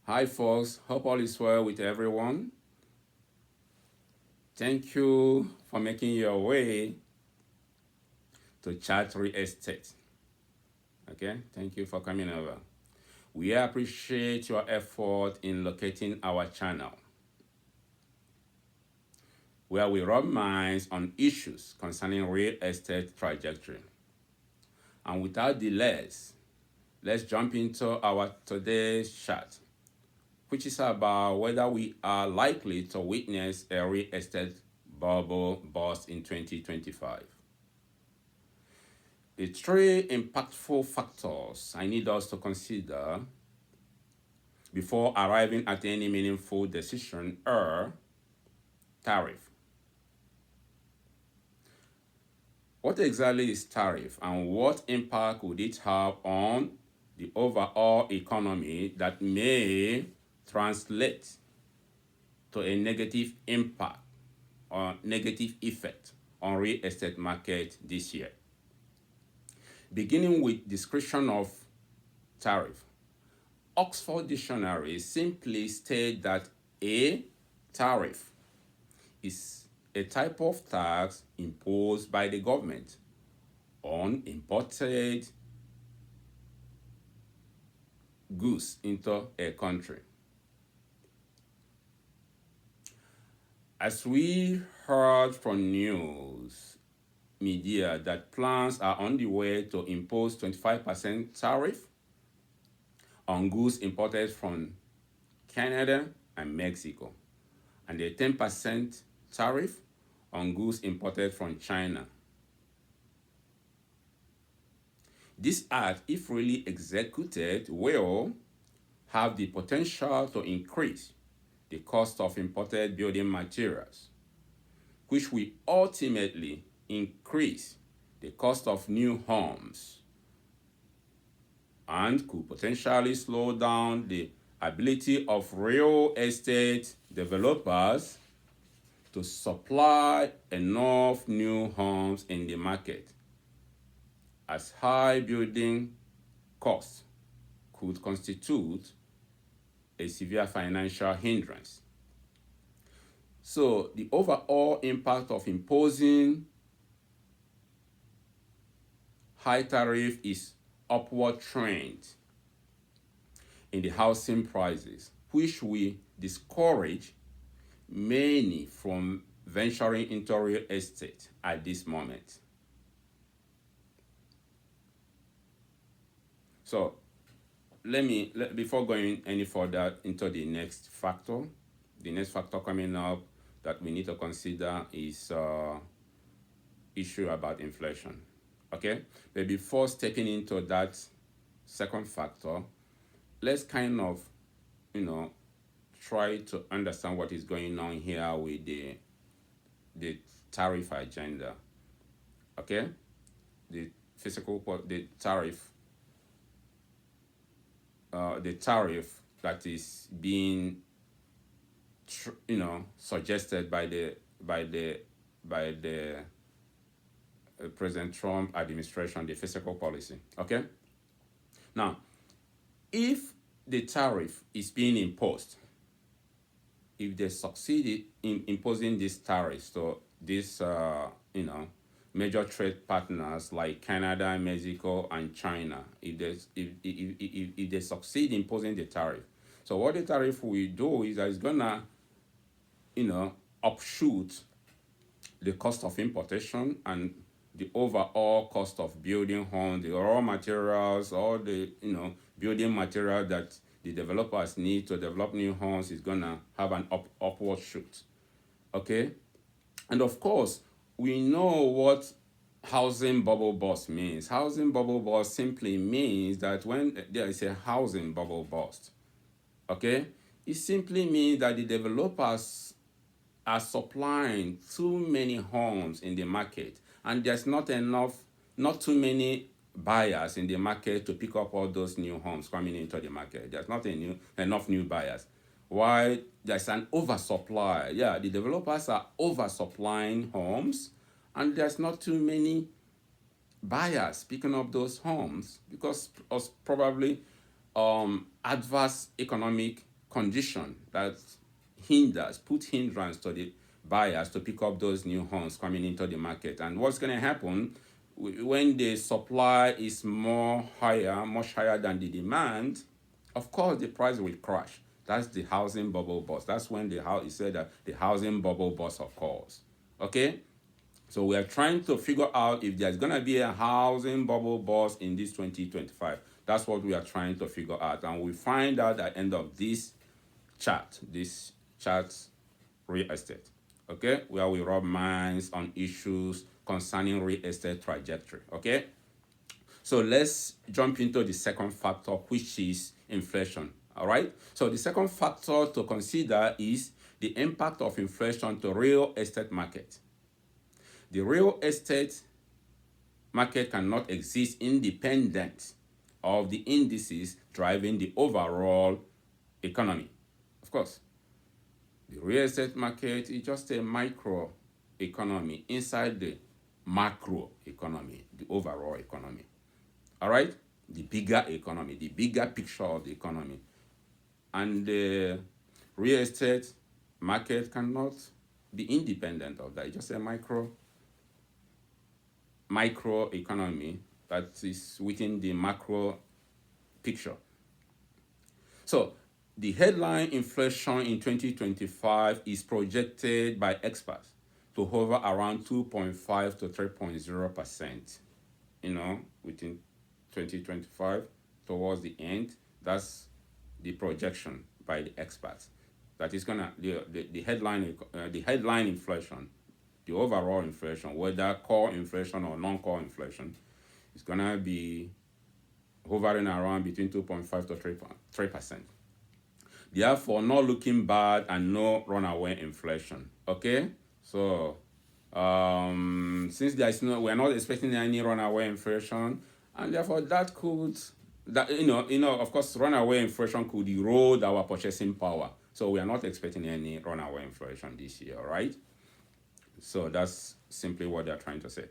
Hi, folks. Hope all is well with everyone. Thank you for making your way to Chat Real Estate. Okay, thank you for coming over. We appreciate your effort in locating our channel, where we rub minds on issues concerning real estate trajectory. And without delays, let's jump into our today's chat, which is about whether we are likely to witness a real estate bubble burst in 2025. The three impactful factors I need us to consider before arriving at any meaningful decision are tariff. What exactly is tariff and what impact would it have on the overall economy that may translate to a negative impact or negative effect on real estate market this year? Beginning with description of tariff. Oxford Dictionary simply states that a tariff is a type of tax imposed by the government on imported goods into a country. As we heard from news media that plans are on the way to impose 25% tariff on goods imported from Canada and Mexico, and a 10% tariff on goods imported from China. This act, if really executed, will have the potential to increase the cost of imported building materials, which will ultimately increase the cost of new homes and could potentially slow down the ability of real estate developers to supply enough new homes in the market, as high building costs could constitute a severe financial hindrance. So the overall impact of imposing high tariff is upward trend in the housing prices, which will discourage many from venturing into real estate at this moment. So before going any further into the next factor coming up that we need to consider is issue about inflation. Okay, but before stepping into that second factor, let's kind of try to understand what is going on here with the tariff agenda. Okay, the tariff that is being suggested by the President Trump administration, the fiscal policy. Okay, now if the tariff is being imposed, if they succeeded in imposing these tariffs to these major trade partners like Canada, Mexico, and China, if they succeed in imposing the tariff, so what the tariff will do is that it's gonna upshoot the cost of importation and the overall cost of building homes, the raw materials, all the building material that the developers need to develop new homes is gonna have an upward shoot. Okay, and of course we know what housing bubble burst means. Housing bubble burst simply means that when there is a housing bubble burst, okay, it simply means that the developers are supplying too many homes in the market, and there's not too many buyers in the market to pick up all those new homes coming into the market. There's not enough new buyers. Why? There's an oversupply. Yeah, the developers are oversupplying homes, and there's not too many buyers picking up those homes because of probably adverse economic condition that put hindrance to the buyers to pick up those new homes coming into the market. And what's going to happen when the supply is much higher than the demand? Of course, the price will crash. That's the housing bubble burst. That's when he said that the housing bubble burst occurs. Okay, so we are trying to figure out if there's gonna be a housing bubble burst in this 2025. That's what we are trying to figure out, and we find out at the end of this chart. This chart's real estate. Okay, where we rub minds on issues concerning real estate trajectory. Okay, so let's jump into the second factor, which is inflation. All right. So the second factor to consider is the impact of inflation to real estate market. The real estate market cannot exist independent of the indices driving the overall economy. Of course, the real estate market is just a micro economy inside the macro economy, the overall economy. All right? The bigger economy, the bigger picture of the economy. And the real estate market cannot be independent of that. It's just a micro economy that is within the macro picture. So the headline inflation in 2025 is projected by experts to hover around 2.5 to 3.0%. Within 2025 towards the end. That's the projection by the experts. That is gonna the headline inflation, the overall inflation, whether core inflation or non-core inflation, is gonna be hovering around between 2.5 to 3%. Therefore, not looking bad and no runaway inflation. Okay, so since we're not expecting any runaway inflation, and therefore of course, runaway inflation could erode our purchasing power. So we are not expecting any runaway inflation this year, right? So that's simply what they're trying to say.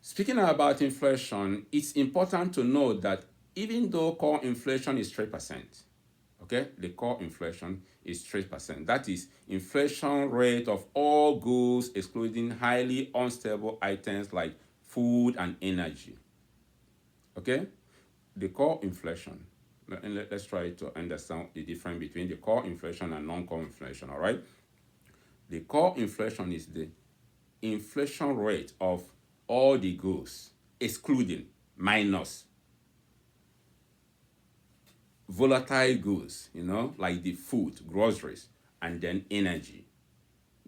Speaking about inflation, it's important to note that even though core inflation is 3%, okay, the core inflation is 3%. That is inflation rate of all goods excluding highly unstable items like food and energy. Okay, the core inflation. Let's try to understand the difference between the core inflation and non-core inflation. All right, the core inflation is the inflation rate of all the goods excluding minus volatile goods, like the food, groceries, and then energy.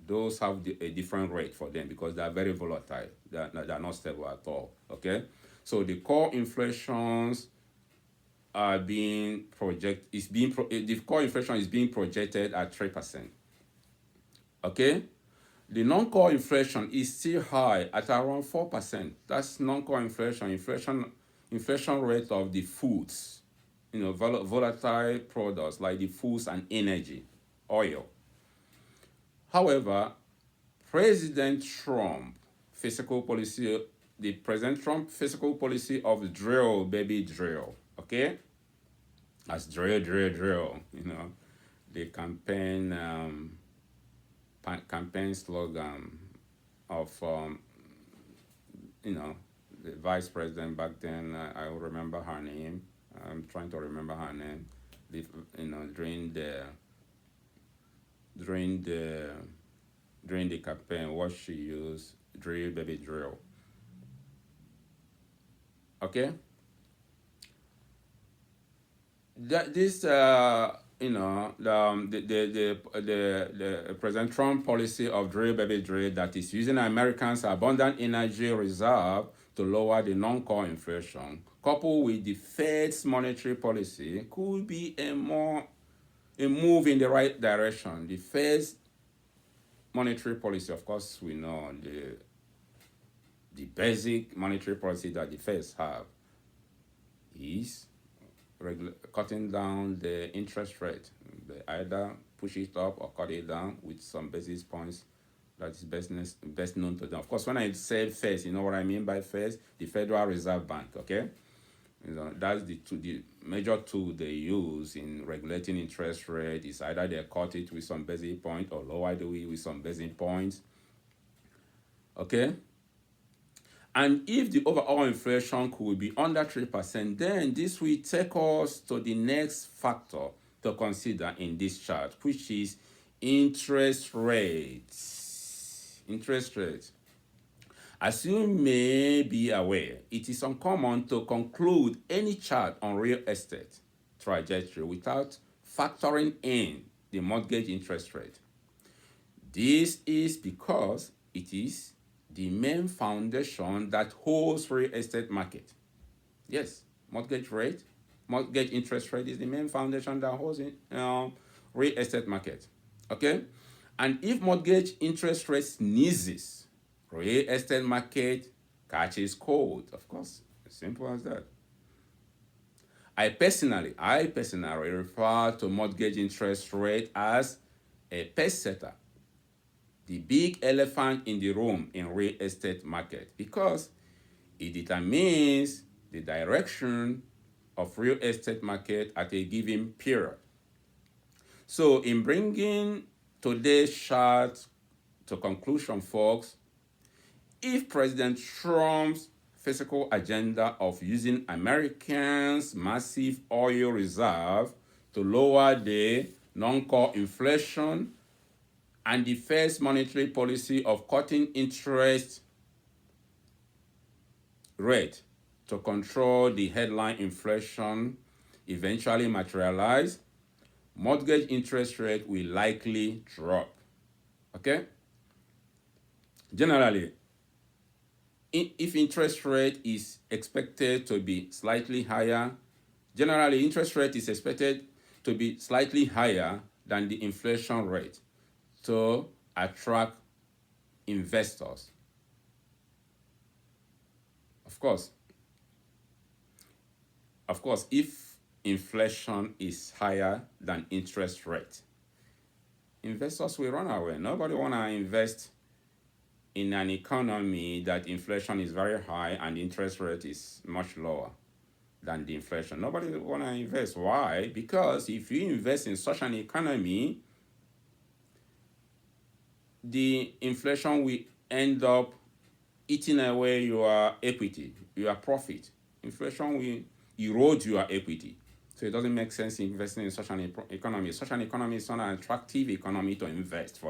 Those have a different rate for them because they are very volatile. They're not stable at all. Okay, so the core inflations are being the core inflation is being projected at 3%. Okay, the non-core inflation is still high at around 4%. That's non-core inflation rate of the foods, volatile products like the foods and energy, oil. However, the President Trump fiscal policy of drill, baby, drill, okay? That's drill, the campaign slogan of, the vice president back then. I will remember her name. I'm trying to remember her name. During the campaign, what she used, drill, baby, drill. Okay. The President Trump policy of drill, baby, drill, that is using Americans' abundant energy reserve to lower the non-core inflation, coupled with the Fed's monetary policy, could be a move in the right direction. The Fed's monetary policy, of course, we know the basic monetary policy that the Feds have is cutting down the interest rate. They either push it up or cut it down with some basis points that is best known to them. Of course, when I say Feds, you know what I mean by Feds? The Federal Reserve Bank, okay? That's the major tool they use in regulating interest rate. Is either they cut it with some basic point or lower the it with some basic points. Okay. And if the overall inflation could be under 3%, then this will take us to the next factor to consider in this chart, which is interest rates. Interest rates. As you may be aware, it is uncommon to conclude any chart on real estate trajectory without factoring in the mortgage interest rate. This is because it is the main foundation that holds real estate market. Yes, mortgage interest rate is the main foundation that holds real estate market. Okay, and if mortgage interest rate sneezes, real estate market catches cold. Of course, as simple as that. I personally refer to mortgage interest rate as a pace setter, the big elephant in the room in real estate market, because it determines the direction of real estate market at a given period. So in bringing today's chart to conclusion, folks, if President Trump's fiscal agenda of using Americans' massive oil reserve to lower the non-core inflation and the first monetary policy of cutting interest rate to control the headline inflation eventually materialize, mortgage interest rate will likely drop. Okay? Generally, if interest rate is expected to be slightly higher, interest rate is expected to be slightly higher than the inflation rate to attract investors. Of course, if inflation is higher than interest rate, investors will run away. Nobody want to invest in an economy that inflation is very high and interest rate is much lower than the inflation. Nobody want to invest. Why? Because if you invest in such an economy, the inflation will end up eating away your equity, your profit. Inflation will erode your equity. So it doesn't make sense investing in such an economy. Such an economy is not an attractive economy to invest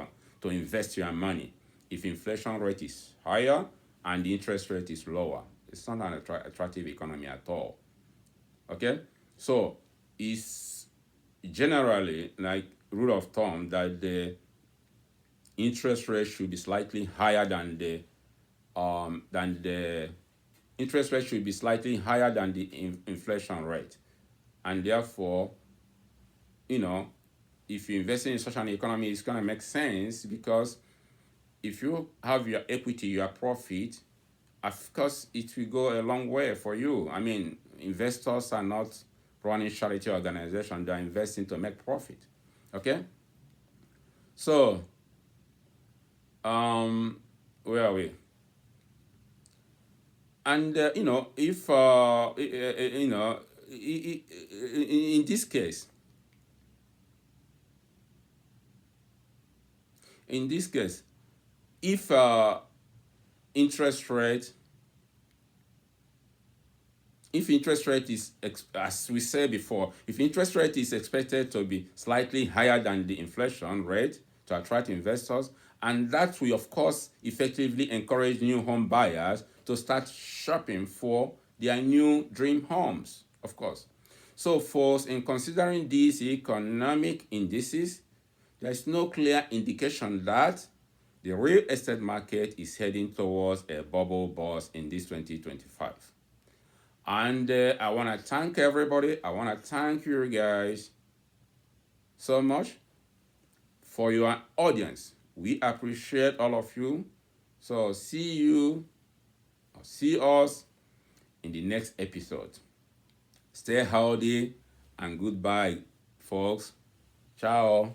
your money. If inflation rate is higher and the interest rate is lower, it's not an attractive economy at all. Okay? So it's generally like rule of thumb that the interest rate should be slightly higher than the interest rate should be slightly higher than the inflation rate. And therefore, if you invest in such an economy, it's going to make sense, because if you have your equity, your profit, of course, it will go a long way for you. I mean, investors are not running charity organizations. They're investing to make profit. Okay? So, where are we? And, if, in this case, if interest rate is, as we said before, if interest rate is expected to be slightly higher than the inflation rate to attract investors, and that will, of course, effectively encourage new home buyers to start shopping for their new dream homes, of course. So, folks, in considering these economic indices, there is no clear indication that the real estate market is heading towards a bubble burst in this 2025. And I want to thank everybody. I want to thank you guys so much for your audience. We appreciate all of you. So see us in the next episode. Stay healthy and goodbye, folks. Ciao.